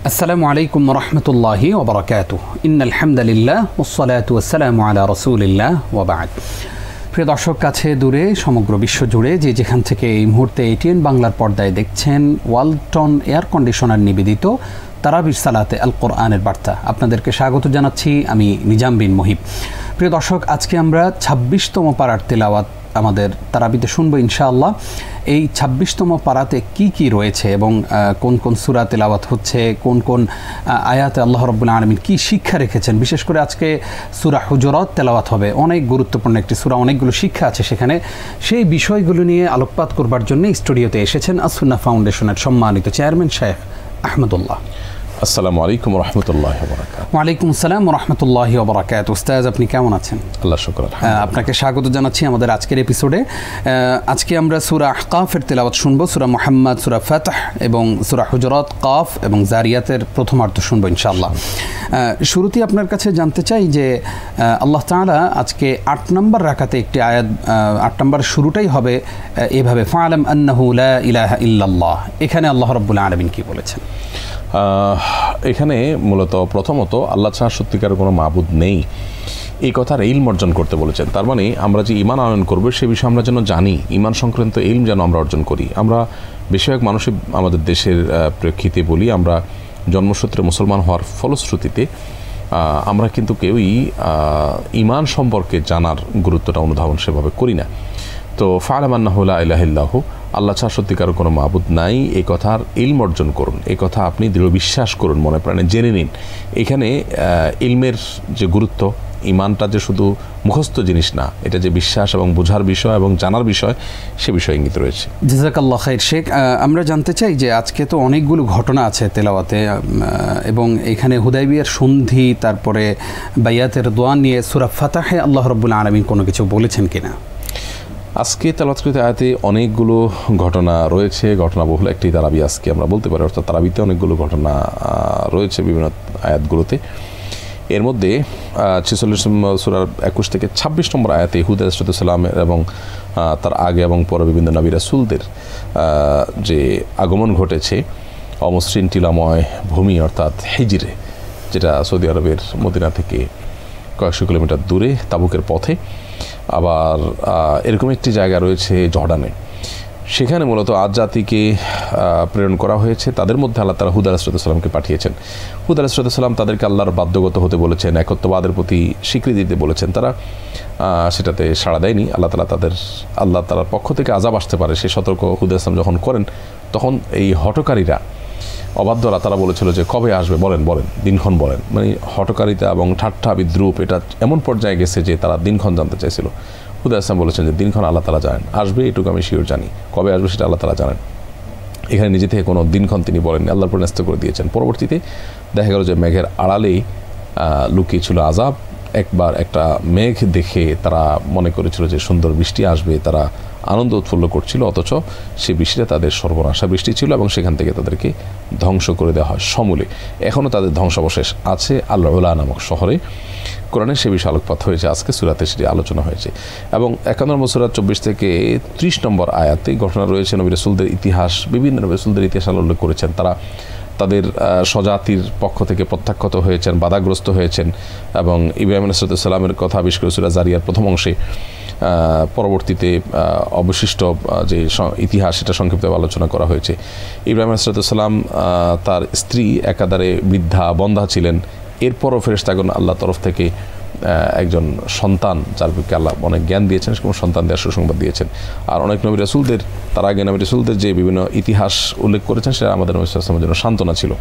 আসসালামু আলাইকুম রহমতুল্লাহি ওয়া বারাকাতুহু। ইন্নাল হামদুলিল্লাহ ওয়াসসালাতু ওয়াসসালামু আলা রাসূলিল্লাহ ওয়া বা'দ। প্রিয় দর্শক, কাছে দূরে সমগ্র বিশ্ব জুড়ে যে যেখান থেকে এই মুহূর্তে এটিএন বাংলার পর্দায় দেখছেন ওয়ালটন এয়ার কন্ডিশনার নিবেদিত তারাবির সালাতে আল কোরআনের বার্তা, আপনাদেরকে স্বাগত জানাচ্ছি। আমি নিজাম বিন মুহিব। প্রিয় দর্শক, আজকে আমরা ২৬তম পারার তেলাওয়াত আমাদের তারাবিতে শুনবো ইনশাআল্লাহ। এই ২৬তম পারাতে কি কি রয়েছে এবং কোন কোন সূরা তেলাওয়াত হচ্ছে, কোন কোন আয়াতে আল্লাহ রাব্বুল আলামিন কি শিক্ষা রেখেছেন। বিশেষ করে আজকে সূরা হুজুরাত তেলাওয়াত হবে, অনেক গুরুত্বপূর্ণ একটি সূরা, অনেকগুলো শিক্ষা আছে সেখানে। সেই বিষয়গুলো নিয়ে আলোকপাত করবার জন্য স্টুডিওতে এসেছেন আস-সুন্নাহ ফাউন্ডেশনের সম্মানিত চেয়ারম্যান শেখ আহমদুল্লাহ। আসসালামু আলাইকুম রাহমাতুল্লাহি ওয়া বারাকাতুহু। ওয়ালাইকুম আসসালাম ওয়া রাহমাতুল্লাহি ওয়া বারাকাতুহু। উস্তাদ, আপনি কেমন আছেন? আল্লাহ শুকর। আপনাকে স্বাগত জানাচ্ছি আমাদের আজকের এপিসোডে। আজকে আমরা সূরা আহকাফের তেলাওয়াত শুনবো, সূরা মুহাম্মদ, সূরা ফাতহ এবং সূরা হুজুরাত, কাফ এবং যারিয়াতের প্রথমার্ধ শুনবো ইনশাআল্লাহ। শুরুতেই আপনার কাছে জানতে চাই যে আল্লাহ তাআলা আজকে ৮ নম্বর রাকাতে একটি আয়াত, ৮ নম্বর শুরুটাই হবে এভাবে, ফা'লাম আন্নাহু লা ইলাহা ইল্লাল্লাহ। এখানে আল্লাহ রাব্বুল আলামিন কি বলেছেন? এখানে মূলত প্রথমত আল্লাহ ছাড়া সত্যিকার কোনো মাবুদ নেই এই কথার ইলম অর্জন করতে বলেছেন। তার মানে আমরা যে ঈমান আনয়ন করবো সে বিষয়ে আমরা যেন জানি, ঈমান সংক্রান্ত ইলম যেন আমরা অর্জন করি। আমরা বেশিরভাগ মানুষই আমাদের দেশের প্রেক্ষিতে বলি, আমরা জন্মসূত্রে মুসলমান হওয়ার ফলশ্রুতিতে আমরা কিন্তু কেউই ঈমান সম্পর্কে জানার গুরুত্বটা অনুধাবন সেভাবে করি না। তো ফা'লাম আন্নাহু লা ইলাহা ইল্লাল্লাহু, আল্লাহ ছাড়া সত্যিকার কোনো মাবুদ নাই, এই কথার ইলম অর্জন করুন, এই কথা আপনি দৃঢ় বিশ্বাস করুন, মনে প্রাণে জেনে নিন। এখানে ইলমের যে গুরুত্ব, ইমানটা যে শুধু মুখস্থ জিনিস না, এটা যে বিশ্বাস এবং বোঝার বিষয় এবং জানার বিষয়, সে বিষয়ে ইঙ্গিত রয়েছে। জাযাকাল্লাহ খাইর শেখ। আমরা জানতে চাই যে আজকে তো অনেকগুলো ঘটনা আছে তেলাওয়াতে এবং এখানে হুদাইবিয়ার সন্ধি, তারপরে বাইয়াতের দোয়া নিয়ে সূরা ফাতহে আল্লাহ রাব্বুল আলামিন কোনো কিছু বলেছেন কিনা? আজকে তেলাওয়াতকৃত আয়াতে অনেকগুলো ঘটনা রয়েছে, ঘটনাবহুল একটি তারাবি আজকে আমরা বলতে পারি, অর্থাৎ তারাবিতে অনেকগুলো ঘটনা রয়েছে বিভিন্ন আয়াতগুলোতে। এর মধ্যে ৪৬ সূরার ২১ থেকে ২৬ নম্বর আয়াতে হুদ আলাইহিস সালাম এবং তার আগে এবং পরে বিভিন্ন নবী রাসূলদের যে আগমন ঘটেছে অমসৃণ টিলাময় ভূমি, অর্থাৎ হিজরে, যেটা সৌদি আরবের মদিনা থেকে কয়েকশো কিলোমিটার দূরে তাবুকের পথে। আবার এরকম একটি জায়গা রয়েছে জর্ডানে, সেখানে মূলত আদ জাতিকে প্রেরণ করা হয়েছে। তাদের মধ্যে আল্লাহ তাআলা হুদ আলাইহিস সালামকে পাঠিয়েছেন। হুদ আলাইহিস সালাম তাদেরকে আল্লাহর বাধ্যগত হতে বলেছেন, একত্ববাদের প্রতি স্বীকৃতি দিতে বলেছেন। তারা সেটাতে সাড়া দেয়নি। আল্লাহ তাআলার পক্ষ থেকে আযাব আসতে পারে সে সতর্ক হুদ আলাইহিস সালাম যখন করেন, তখন এই হঠকারীরা, অবাধ্যরা, তারা বলেছিল যে কবে আসবে বলেন, দিনক্ষণ বলেন। মানে হঠকারিতা এবং ঠাট্টা বিদ্রুপ এটা এমন পর্যায়ে গেছে যে তারা দিনক্ষণ জানতে চাইছিল। হুদ আলাইহিস সালাম বলেছেন যে দিনক্ষণ আল্লাহ তাআলা জানেন, আসবে এটুকু আমি শিওর জানি, কবে আসবে সেটা আল্লাহ তাআলা জানেন। এখানে নিজে থেকে কোনো দিনক্ষণ তিনি বলেননি, আল্লাহর উপর ন্যস্ত করে দিয়েছেন। পরবর্তীতে দেখা গেল যে মেঘের আড়ালেই লুকিয়ে ছিল আযাব। একবার একটা মেঘ দেখে তারা মনে করেছিল যে সুন্দর বৃষ্টি আসবে, তারা আনন্দ উৎফুল্ল করছিল, অথচ সে বৃষ্টিটা তাদের সর্বনাশা বৃষ্টি ছিল এবং সেখান থেকে তাদেরকে ধ্বংস করে দেওয়া হয় সমূলে। এখনও তাদের ধ্বংসাবশেষ আছে আল-উলা নামক শহরে। কোরআনে সে বিষয়ে আলোকপাত হয়েছে, আজকে সূরাতে সেটি আলোচনা হয়েছে। এবং ৫১ নম্বর সূরা ২৪ থেকে ৩০ নম্বর আয়াতে ঘটনা রয়েছে নবী রাসূলদের ইতিহাস, বিভিন্ন নবী রাসূলদের ইতিহাস উল্লেখ করেছেন। তারা তাদের স্বজাতির পক্ষ থেকে প্রত্যাখ্যাত হয়েছেন, বাধাগ্রস্ত হয়েছেন। এবং ইব্রাহিম আলাইহিস সালামের কথা বিশেষ করে সূরা যারিয়ার প্রথম অংশে, পরবর্তীতে অবশিষ্ট যে ইতিহাস সেটা সংক্ষিপ্তভাবে আলোচনা করা হয়েছে। ইব্রাহিম আলাইহিস সালাম তার স্ত্রী একাধারে বৃদ্ধা বন্ধা ছিলেন, এরপরও ফেরেশতাগণ আল্লাহর তরফ থেকে একজন সন্তান, যার প্রতি আল্লাহ অনেক জ্ঞান দিয়েছেন, কোনো সন্তান দেওয়ার সুসংবাদ দিয়েছেন। আর অনেক নবী রাসূলদের, তার আগে নবী রাসূলদের যে বিভিন্ন ইতিহাস উল্লেখ করেছেন, সেটা আমাদের নবী সাল্লাল্লাহু আলাইহি ওয়াসাল্লামের জন্য সান্ত্বনা ছিল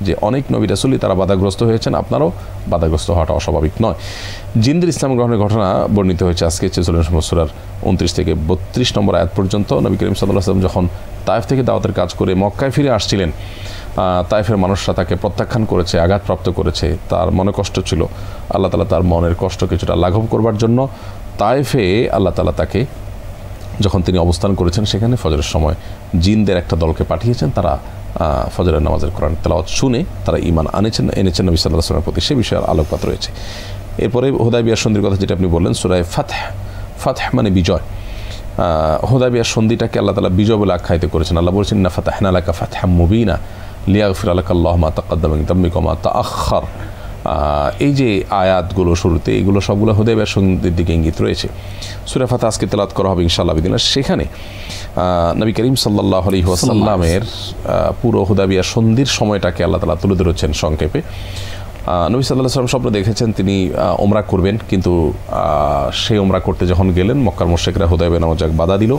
যে অনেক নবী রাসূলই তারা বাধাগ্রস্ত হয়েছেন, আপনারাও বাধাগ্রস্ত হওয়াটা অস্বাভাবিক নয়। জিনদের ইসলাম গ্রহণের ঘটনা বর্ণিত হয়েছে আজকে ৪৪ নম্বর সূরার ২৯ থেকে ৩২ নম্বর আয়াত পর্যন্ত। নবী করিম সাল্লাল্লাহু আলাইহি ওয়াসাল্লাম যখন তায়েফ থেকে দাওয়াতের কাজ করে মক্কায় ফিরে আসছিলেন, তায়েফের মানুষরা তাকে প্রত্যাখ্যান করেছে, আঘাতপ্রাপ্ত করেছে, তার মনে কষ্ট ছিল। আল্লাহ তাআলা তার মনের কষ্ট কিছুটা লাঘব করবার জন্য তায়েফে আল্লাহ তাআলা তাকে, যখন তিনি অবস্থান করেছেন সেখানে ফজরের সময় জিনদের একটা দলকে পাঠিয়েছেন। তারা ফজরের নামাজের কোরআন তেলাওয়াত শুনে তারা ঈমান এনেছেন নবী সাল্লাল্লাহু আলাইহি ওয়াসাল্লামের প্রতি, সে বিষয়ে আলোকপাত রয়েছে। এরপরে হুদাইবিয়ার সন্ধির কথা যেটা আপনি বললেন, সূরা ফাতহ, ফাতহ মানে বিজয়। হুদায়বিয়ার সন্ধিটাকে আল্লাহ তাআলা বিজয় বলে আখ্যায়িত করেছেন। আল্লাহ বলেছেন ইন্না ফাতাহনা লাকা ফাতহাম মুবিনা লিয়াগফিরা লাকা আল্লাহু মা তাকাদ্দামা মিন যামবিকা ওয়া মা তাআখার। এই যে আয়াতগুলো শুরুতে, এগুলো সবগুলো হুদায়বিয়ার সন্ধির দিকে ইঙ্গিত রয়েছে। সূরা ফাতিহা আজকে তেলাওয়াত করা হবে ইনশাআল্লাহ বিদিনা। সেখানে নবী করিম সাল্লাল্লাহু আলাইহি ওয়াসাল্লামের পুরো হুদায়বিয়ার সন্ধির সময়টাকে আল্লাহ তাআলা তুলে ধরেছেন সংক্ষেপে। নবী সাল্লাল্লাহু আলাইহি ওয়াসাল্লাম স্বপ্ন দেখেছেন তিনি ওমরা করবেন, কিন্তু সেই ওমরা করতে যখন গেলেন মক্কার মুশরিকরা হুদায়বিয়া নামক জায়গায় বাধা দিল।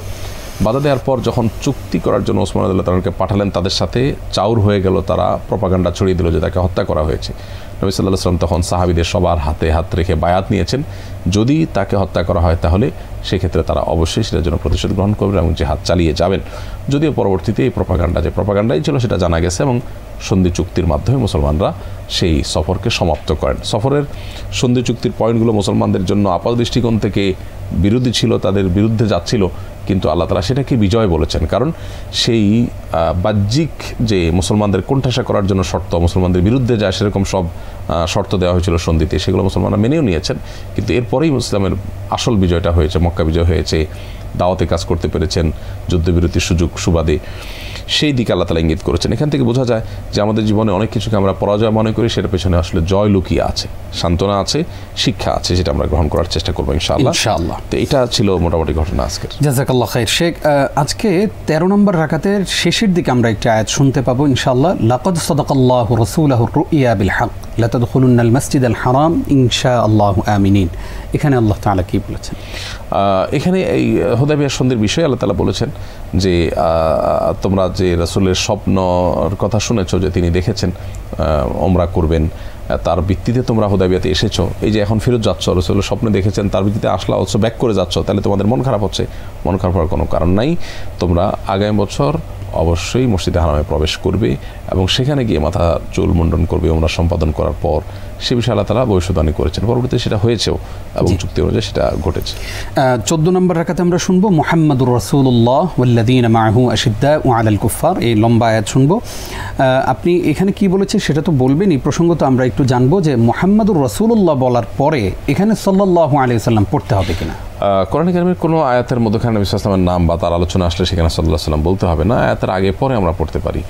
বাধা দেওয়ার পর যখন চুক্তি করার জন্য ওসমান রাদিয়াল্লাহু তাআলাকে পাঠালেন, তাদের সাথে চাউর হয়ে গেল, তারা প্রপাগান্ডা ছড়িয়ে দিল যে তাকে হত্যা করা হয়েছে। নবী সাল্লাল্লাহু আলাইহি ওয়াসাল্লাম তখন সাহাবীদের সবার হাতে হাত রেখে বায়াত নিয়েছেন, যদি তাকে হত্যা করা হয় তাহলে সেক্ষেত্রে তারা অবশ্যই সেটার জন্য প্রতিশোধ গ্রহণ করবেন এবং জিহাদ চালিয়ে যাবেন। যদিও পরবর্তীতে এই প্রপাগান্ডাই ছিল সেটা জানা গেছে এবং সন্ধি চুক্তির মাধ্যমে মুসলমানরা সেই সফরকে সমাপ্ত করেন। সফরের সন্ধি চুক্তির পয়েন্টগুলো মুসলমানদের জন্য আপাত দৃষ্টিকোণ থেকে বিরোধী ছিল, তাদের বিরুদ্ধে যাচ্ছিল, কিন্তু আল্লাহ তাআলা সেটাকে বিজয় বলেছেন। কারণ সেই বাহ্যিক যে মুসলমানদের কোণঠাসা করার জন্য শর্ত, মুসলমানদের বিরুদ্ধে যায় সেরকম সব শর্ত দেওয়া হয়েছিল সন্ধিতে, সেগুলো মুসলমানরা মেনেও নিয়েছেন। কিন্তু এরপরেই ইসলামের আসল বিজয়টা হয়েছে, মক্কা বিজয় হয়েছে, দাওয়াতে কাজ করতে পেরেছেন যুদ্ধবিরতির সুযোগ সুবাদে, সেই দিকে আল্লাহ তাআলা ইঙ্গিত করেছেন। এখান থেকে বোঝা যায় যে আমাদের জীবনে অনেক কিছুকে আমরা পরাজয় মনে করি, সেটার পেছনে আসলে জয় লুকিয়ে আছে, সান্ত্বনা আছে, শিক্ষা আছে, যেটা আমরা গ্রহণ করার চেষ্টা করবো ইনশাআল্লাহ। তো এটা ছিল মোটামুটি ঘটনা আজকের। জাযাকাল্লাহ খাইর। শেখ, আজকে 13 নম্বর রাকাতের শেষের দিকে আমরা একটা আয়াত শুনতে পাবো ইনশাআল্লাহ। লাকাদ সাদাকাল্লাহু রাসূলাহুর রুইয়া বিল হক লাতাদখুলুন্নাল মাসজিদাল হারাম ইনশাআল্লাহু আমিনিন। এখানে আল্লাহ তাআলা কি বলেছেন? এখানে এই হুদায়বিয়ার সন্ধির বিষয়ে আল্লাহ তাআলা বলেছেন যে তোমরা যে রাসূলের স্বপ্নর কথা শুনেছো যে তিনি দেখেছেন ওমরা করবেন, তার ভিত্তিতে তোমরা হুদায়বিয়াতে এসেছো, এই যে এখন ফেরত যাচ্ছ, রাসূলের স্বপ্নে দেখেছেন তার ভিত্তিতে আসলা অথচ ব্যাক করে যাচ্ছ, তাহলে তোমাদের মন খারাপ হচ্ছে। মন খারাপ হওয়ার কোনো কারণ নাই। তোমরা আগামী বছর অবশ্যই মসজিদে হারামে প্রবেশ করবে এবং সেখানে গিয়ে মাথা চুল মুন্ডন করবে ওমরা সম্পাদন করার পর। সে বিষয়ে আল্লাহ তাআলা ভবিষ্যদ্বাণী করেছেন, পরবর্তীতে সেটা হয়েছেও এবং চুক্তি অনুযায়ী সেটা ঘটেছে। 14 নম্বর রাকাতে আমরা শুনবো মুহাম্মাদুর রাসূলুল্লাহ ওয়াল্লাযীনা মাআহু আশিদ্দাউ আলাল কুফফার। এই লম্বা আয়াত শুনবো। আপনি এখানে কি বলেছেন সেটা তো বলবেন, এই প্রসঙ্গ তো আমরা একটু জানবো যে মুহাম্মাদুর রাসূলুল্লাহ বলার পরে এখানে সাল্লাল্লাহু আলাইহি ওয়াসাল্লাম পড়তে হবে কিনা? কোরআন কারীমের কোনো আয়াতের মধ্যখানে নবী সাল্লাল্লাহু আলাইহি ওয়াসাল্লামের নাম বা তার আলোচনা আসলে সেখানে সাল্লাল্লাহু আলাইহি ওয়াসাল্লাম বলতে হবে না, আয়াতের আগে পরে আমরা পড়তে পারি।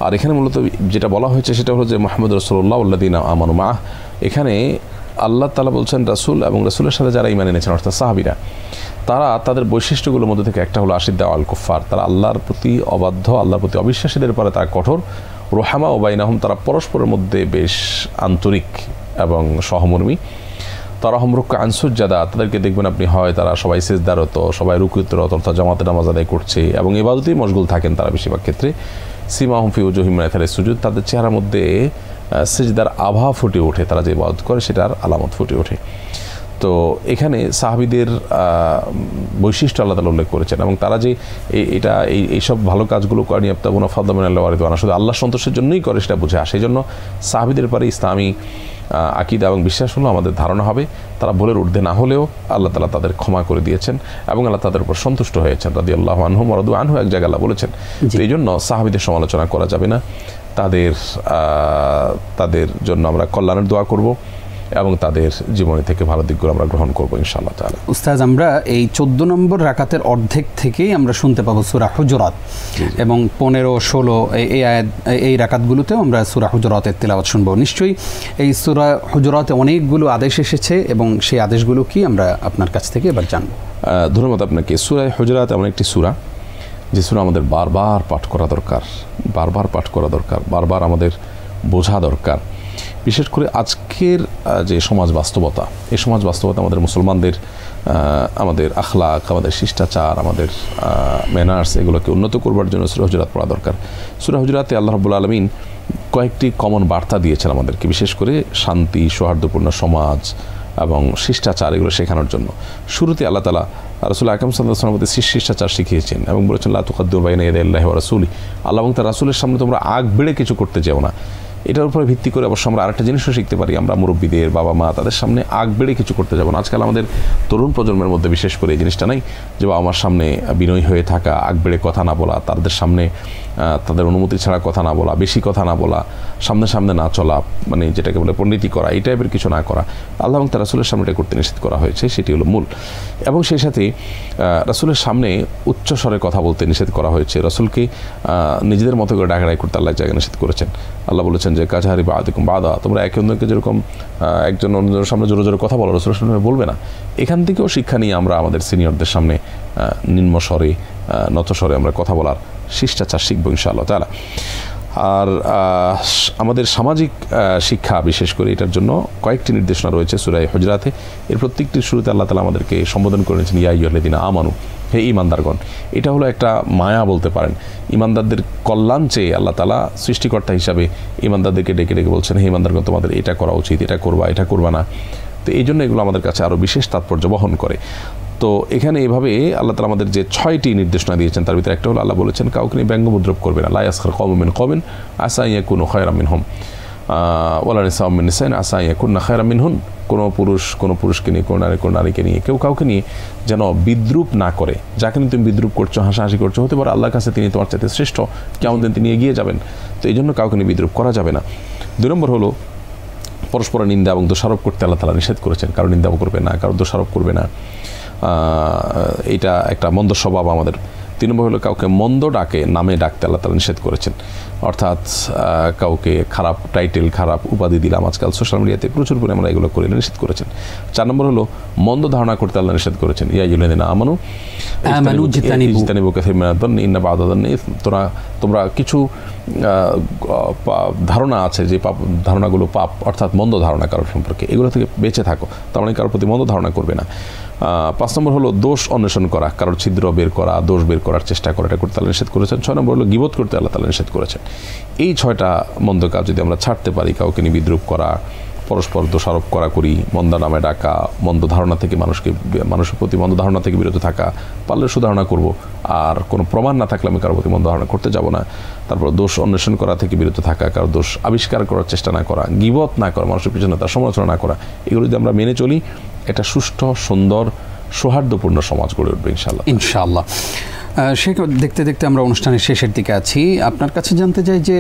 আর এখানে মূলত যেটা বলা হয়েছে সেটা হলো যে মুহাম্মাদুর রাসূলুল্লাহ ওয়াল্লাযীনা আমানু মাআহ। এখানে আল্লাহ তাআলা বলছেন রাসূল এবং রাসূলের সাথে যারা ঈমান এনেছেন অর্থাৎ সাহাবীরা, তারা তাদের বৈশিষ্ট্যগুলোর মধ্যে থেকে একটা হলো আশিদ্দা আল কুফফার, তারা আল্লাহর প্রতি অবাধ্য, আল্লাহর প্রতি অবিশ্বাসীদের উপরে তারা কঠোর। রুহামা ও বাইনাহুম, তারা পরস্পরের মধ্যে বেশ আন্তরিক এবং সহমর্মী। তারা হমরুক্কা আনসুজ্জাদা, তাদেরকে দেখবেন আপনি হয় তারা সবাই সিজদারত, সবাই রুকুয়তরত অর্থাৎ জামাতে নামাজ আদায় করছে এবং ইবাদতেই মশগুল থাকেন তারা বেশিরভাগ ক্ষেত্রে। সীমাহুম ফি উজুহিম মিন আথারিস সুজুদ, তাদের চেহারার মধ্যে সিজদার আভা ফুটে ওঠে, তারা যে ইবাদত করে সেটার আলামত ফুটে ওঠে। তো এখানে সাহাবীদের বৈশিষ্ট্য আল্লাহ তাআলা উল্লেখ করেছেন এবং তারা যে এইসব ভালো কাজগুলো করেনি আবতাগুনা ফাদলা মিনাল্লাহি ওয়া রিদওয়ানা, শুধু আল্লাহ সন্তোষের জন্যই করে সেটা বুঝে আসে। এই জন্য সাহাবীদের পরে ইসলামী আকীদা এবং বিশ্বাস হলো আমাদের ধারণা হবে তারা ভুলের ঊর্ধ্বে না হলেও আল্লাহ তাআলা তাদের ক্ষমা করে দিয়েছেন এবং আল্লাহ তাদের উপর সন্তুষ্ট হয়েছেন। রাদিয়াল্লাহু আনহুম ওয়া রাদু আনহু এক জায়গায় আল্লাহ বলেছেন। এই জন্য সাহাবীদের সমালোচনা করা যাবে না, তাদের জন্য আমরা কল্যাণের দোয়া করব এবং তাদের জীবনী থেকে ভালো দিকগুলো আমরা গ্রহণ করবো ইনশাআল্লাহ তাআলা। উস্তাদ, আমরা এই 14 নম্বর রাকাতের অর্ধেক থেকেই আমরা শুনতে পাবো সূরা হুজুরাত এবং 15, 16 এই রাকাতগুলোতেও আমরা সূরা হুজুরাতের তেলাওয়াত শুনবো। নিশ্চয়ই এই সূরা হুজুরাতে অনেকগুলো আদেশ এসেছে এবং সেই আদেশগুলো কি আমরা আপনার কাছ থেকে এবার জানবো। ধন্যবাদ আপনাকে। সূরা হুজুরাত এমন একটি সূরা যে সূরা আমাদের বারবার পাঠ করা দরকার, বারবার আমাদের বোঝা দরকার। বিশেষ করে আজকের যে সমাজ বাস্তবতা, এই সমাজ বাস্তবতা আমাদের মুসলমানদের আমাদের আখলাক, আমাদের শিষ্টাচার, আমাদের ম্যানার্স এগুলোকে উন্নত করবার জন্য সূরা হুজুরাত পড়া দরকার। সূরা হুজুরাতে আল্লাহ রাব্বুল আলামিন কয়েকটি কমন বার্তা দিয়েছেন আমাদেরকে, বিশেষ করে শান্তি, সৌহার্দ্যপূর্ণ সমাজ এবং শিষ্টাচার এগুলো শেখানোর জন্য। শুরুতে আল্লাহ তাআলা রাসূল আকরাম সাল্লাল্লাহু আলাইহি ওয়াসাল্লাম শিষ্টাচার শিখিয়েছেন এবং বলেছেন লা তুকাদ্দিমু বাইনা ইয়াদাইল্লাহি ওয়া রাসূলি, আল্লাহ এবং তার রাসূলের সামনে তোমরা আগ বেড়ে কিছু করতে যেও না। এটার উপরে ভিত্তি করে অবশ্য আমরা আরেকটা জিনিসও শিখতে পারি, আমরা মুরব্বীদের বাবা মা তাদের সামনে আগ বেড়ে কিছু করতে যাব না। আজকাল আমাদের তরুণ প্রজন্মের মধ্যে বিশেষ করে এই জিনিসটা নাই যে বাবা মার সামনে বিনয়ী হয়ে থাকা, আগ বেড়ে কথা না বলা, তাদের সামনে তাদের অনুমতি ছাড়া কথা না বলা, বেশি কথা না বলা, সামনে সামনে না চলা, মানে যেটাকে বলে পণ্ডিতি করা, এই টাইপের কিছু না করা। আল্লাহ এবং তার রাসূলের সামনে এটা করতে নিষেধ করা হয়েছে, সেটি হলো মূল। এবং সেই সাথে রাসূলের সামনে উচ্চ স্বরে কথা বলতে নিষেধ করা হয়েছে। রাসূলকে নিজেদের মতো করে ডাকাডাকি করতে আল্লাহ জায়গায় নিষেধ করেছেন। আল্লাহ বলেছেন যে কাজহারি বাদিকুম বাদা, তোমরা একে অন্যকে যেরকম একজন অন্যজনের সামনে জোরে জোরে কথা বলো, রাসূলের সামনে বলবে না। এখান থেকেও শিক্ষা নিয়ে আমরা আমাদের সিনিয়রদের সামনে নিম্ন স্বরে নত স্বরে আমরা কথা বলার শিষ্টাচার শিখবো ইনশাআল্লাহ তাআলা। আর আমাদের সামাজিক শিক্ষা বিশেষ করে এটার জন্য কয়েকটি নির্দেশনা রয়েছে সূরা হুজরাতে। এর প্রত্যেকটির শুরুতে আল্লাহ তাআলা আমাদেরকে সম্বোধন করেছেন ইয়া আইয়ুহাল্লাযীনা আমানু, হে ঈমানদারগণ। এটা হলো একটা মায়া বলতে পারেন, ঈমানদারদের কল্যাণ চেয়ে আল্লাহ তাআলা সৃষ্টিকর্তা হিসাবে ঈমানদারদেরকে ডেকে ডেকে বলছেন হে ঈমানদারগণ, তোমাদের এটা করা উচিত, এটা করবা, এটা করবা না। তো এই জন্য এগুলো আমাদের কাছে আরও বিশেষ তাৎপর্য বহন করে। তো এখানে এভাবে আল্লাহ তাআলা আমাদের যে 6টি নির্দেশনা দিয়েছেন তার ভিতরে একটা হলো আল্লাহ বলেছেন কাউকে নিয়ে ব্যঙ্গমুদ্রব করবে না। লা ইয়াসখার কওমুম মিন কওমিন আসা আন ইয়াকুনু খায়রাম মিনহুম ওয়ালা নিসাউম মিন নিসাইন আসা আন ইয়াকুননা খায়রাম মিনহুন। কোনো পুরুষকে নিয়ে, কোনো নারীকে নিয়ে, কেউ কাউকে নিয়ে যেন বিদ্রুপ না করে। যাকে নিয়ে তুমি বিদ্রুপ করছো, হাসাহাসি করছো, হতে পারে আল্লাহর কাছে তিনি তোমার চাইতে শ্রেষ্ঠ, কিয়ামত দিন তিনি এগিয়ে যাবেন। তো এই জন্য কাউকে নিয়ে বিদ্রুপ করা যাবে না। 2 নম্বর হলো পরস্পরের নিন্দা এবং দোষারোপ করতে আল্লাহ তাআলা নিষেধ করেছেন। কারো নিন্দাও করবে না, কারো দোষারোপ করবে না, এটা একটা মন্দ স্বভাব আমাদের। 3 নম্বর হলো কাউকে মন্দ ডাকে নামে ডাকতে আল্লাহ তাআলা নিষেধ করেছেন, অর্থাৎ কাউকে খারাপ টাইটেল, খারাপ উপাধি দিলাম, আজকাল সোশ্যাল মিডিয়াতে প্রচুর পরিমাণে এগুলো করে নিষেধ করেছেন। 4 নম্বর হলো মন্দ ধারণা করতে আল্লাহ নিষেধ করেছেন ইয়া আইয়ুহাল্লাযীনা আমানু ইজতানিবু কাসীরাম মিনাদ যান্নি ইন্না বা'দা যান্নি ইসম। তোমরা কিছু ধারণা আছে যে ধারণাগুলো পাপ, অর্থাৎ মন্দ ধারণা কারোর সম্পর্কে, এগুলো থেকে বেঁচে থাকো, তার মানে কারোর প্রতি মন্দ ধারণা করবে না। 5 নম্বর হলো দোষ অন্বেষণ করা, কারোর ছিদ্র বের করা, দোষ বের করার চেষ্টা করা, এটা করতে আল্লাহ নিষেধ করেছেন। 6 নম্বর হলো গীবত করতে আল্লাহ তাআলা নিষেধ করেছেন। এই 6টা মন্দ কাজ যদি আমরা ছাড়তে পারি, কাউকে নিয়ে বিদ্রুপ করা, পরস্পর দোষারোপ করি, মন্দ নামে ডাকা, মন্দ ধারণা থেকে মানুষের প্রতি মন্দ ধারণা থেকে বিরত থাকা, পারলে সুধারণা করব, আর কোনো প্রমাণ না থাকলে আমি কারোর প্রতি মন্দ ধারণা করতে যাব না। তারপর দোষ অন্বেষণ করা থেকে বিরত থাকা, কারো দোষ আবিষ্কার করার চেষ্টা না করা, গীবত না করা, মানুষের পিছনে তার সমালোচনা না করা, এগুলো যদি আমরা মেনে চলি, এটা সুষ্ঠু, সুন্দর, সৌহার্দ্যপূর্ণ সমাজ গড়ে উঠবে ইনশাআল্লাহ। দেখতে দেখতে আমরা অনুষ্ঠানের শেষের দিকে আছি। আপনার কাছে জানতে চাই যে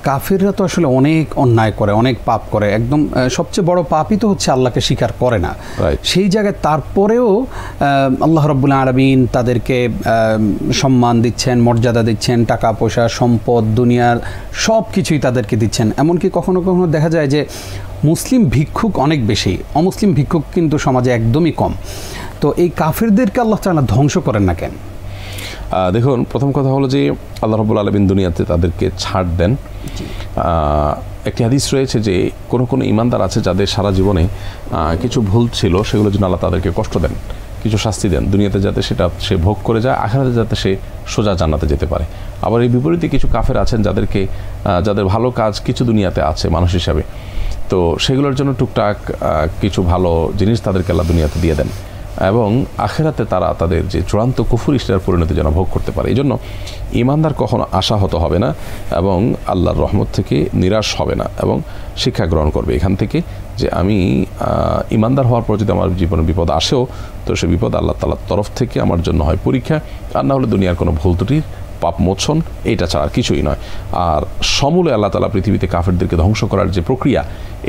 কাফিররা তো আসলে অনেক অন্যায় করে, অনেক পাপ করে, একদম সবচেয়ে বড় পাপই তো হচ্ছে আল্লাহকে স্বীকার করে না। সেই জায়গায় তারপরেও আল্লাহ রাব্বুল আলামিন তাদেরকে সম্মান দিচ্ছেন, মর্যাদা দিচ্ছেন, টাকা পয়সা, সম্পদ, দুনিয়ার সব কিছুই তাদেরকে দিচ্ছেন। এমনকি কখনো কখনো দেখা যায় যে মুসলিম ভিক্ষুক অনেক বেশি, অমুসলিম ভিক্ষুক কিন্তু সমাজে একদমই কম। তো এই কাফিরদেরকে আল্লাহ তাআলা ধ্বংস করেন না কেন? দেখুন, প্রথম কথা হলো যে আল্লাহ রাব্বুল আলামিন দুনিয়াতে তাদেরকে ছাড় দেন। একটি হাদিস রয়েছে যে কোনো ঈমানদার আছে যাদের সারা জীবনে কিছু ভুল ছিল, সেগুলোর জন্য আল্লাহ তাদেরকে কষ্ট দেন, কিছু শাস্তি দেন, দুনিয়াতে যাতে সেটা সে ভোগ করে যায়, আখিরাতে যাতে সে সোজা জান্নাতে যেতে পারে। আবার এই বিপরীতে কিছু কাফের আছেন যাদের ভালো কাজ কিছু দুনিয়াতে আছে মানুষ হিসাবে, তো সেগুলোর জন্য টুকটাক কিছু ভালো জিনিস তাদেরকে আল্লাহ দুনিয়াতে দিয়ে দেন, এবং আখিরাতে তারা তাদের যে চূড়ান্ত কুফর ইসলামের পরিণতি যেন ভোগ করতে পারে। এই জন্য ঈমানদার কখনো আশাহত হবে না এবং আল্লাহর রহমত থেকে নিরাশ হবে না, এবং শিক্ষা গ্রহণ করবে এখান থেকে যে আমি ঈমানদার হওয়ার পর যদি আমার জীবনে বিপদ আসেও, তো সে বিপদ আল্লাহ তাআলার তরফ থেকে আমার জন্য হয় পরীক্ষা, আর না হলে দুনিয়ার কোনো ভুল ত্রুটির পাপ মোচন, এইটা ছাড়া কিছুই নয়। আর সমূলে আল্লাহ তাআলা পৃথিবীতে কাফেরদেরকে ধ্বংস করার যে প্রক্রিয়া,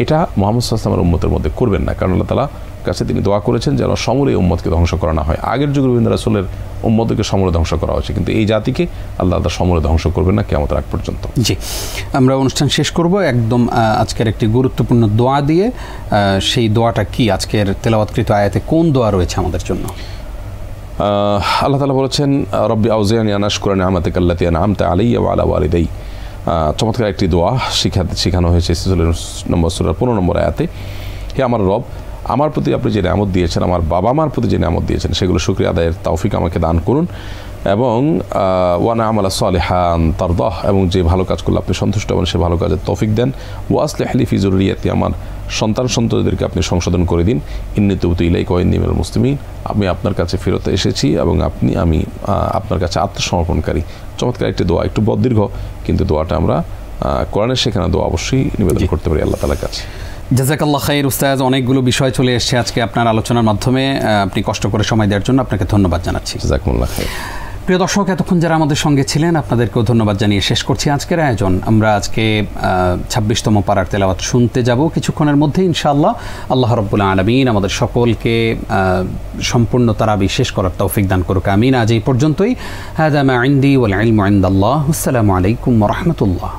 এটা মুহাম্মদ সাল্লাল্লাহু আলাইহি ওয়াসাল্লামের উম্মতের মধ্যে করবেন না, কারণ আল্লাহ তাআলা কাছে তিনি দোয়া করেছেন যেন সমূলে উম্মতকে ধ্বংস করা না হয়। আগের যুগের বিভিন্ন রাসূলের উম্মতকে সমূলে ধ্বংস করা হয়েছে, কিন্তু এই জাতিকে আল্লাহ তাআলা সমূলে ধ্বংস করবেন না কিয়ামতের আগ পর্যন্ত। জি, আমরা অনুষ্ঠান শেষ করব একদম আজকের একটি গুরুত্বপূর্ণ দোয়া দিয়ে। সেই দোয়াটা কি? আজকের তেলাওয়াতকৃত আয়াতে কোন দোয়া রয়েছে আমাদের জন্য? আল্লাহ তাআলা বলেছেন রব্বি আউজিআনি আন আশকুরা নি'মাতাকা আল্লাতী আন'আমতা আলাইয়া ওয়া আলা ওয়ালিদাই। চমৎকার একটি দোয়া শেখানো হয়েছে সূরা 15 নম্বর আয়াতে। হে আমার রব, আমার প্রতি আপনি যে নিয়ামত দিয়েছেন, আমার বাবা মার প্রতি যে নিয়ামত দিয়েছেন, সেগুলো শুকরিয়া আদায়ের তৌফিক আমাকে দান করুন, এবং ওয়া না'মালা সালিহান তারদাহ, এবং যে ভালো কাজ করলে আপনি সন্তুষ্ট হবেন সে ভালো কাজের তৌফিক দেন। ওয়া আসলিহ লি ফি যুররিয়াতি, আমার সন্ততিদেরকে আপনি সংশোধন করে দিন। ইন্নী তুবতু ইলাইকা ওয়া ইন্নী মিনাল মুসলিমিন, আমি আপনার কাছে ফেরত এসেছি এবং আমি আপনার কাছে আত্মসমর্পণকারী। চমৎকার একটি দোয়া, একটু বদদীর্ঘ, কিন্তু দোয়াটা আমরা কোরআনের শেখানো দোয়া অবশ্যই নিবেদন করতে পারি আল্লাহ তাআলার কাছে। জাযাকাল্লাহ খাইর উস্তাদ, অনেকগুলো বিষয় চলে এসেছে আজকে আপনার আলোচনার মাধ্যমে। আপনি কষ্ট করে সময় দেওয়ার জন্য আপনাকে ধন্যবাদ জানাচ্ছি। জাযাকুমুল্লাহ খাইর। প্রিয় দর্শক, এতক্ষণ যারা আমাদের সঙ্গে ছিলেন আপনাদেরকেও ধন্যবাদ জানিয়ে শেষ করছি আজকের আয়োজন। আমরা আজকে 26তম পারার তেলাওয়াত শুনতে যাব কিছুক্ষণের মধ্যে ইনশাআল্লাহ। আল্লাহ রাব্বুল আলামিন আমাদের সকলকে সম্পূর্ণ তারাবি শেষ করার তৌফিক দান করুক, আমিন। আজ এই পর্যন্তই। হাযা মা ইনদি ওয়াল ইলমু ইনদাল্লাহ। আসসালামু আলাইকুম ওয়া রাহমাতুল্লাহ।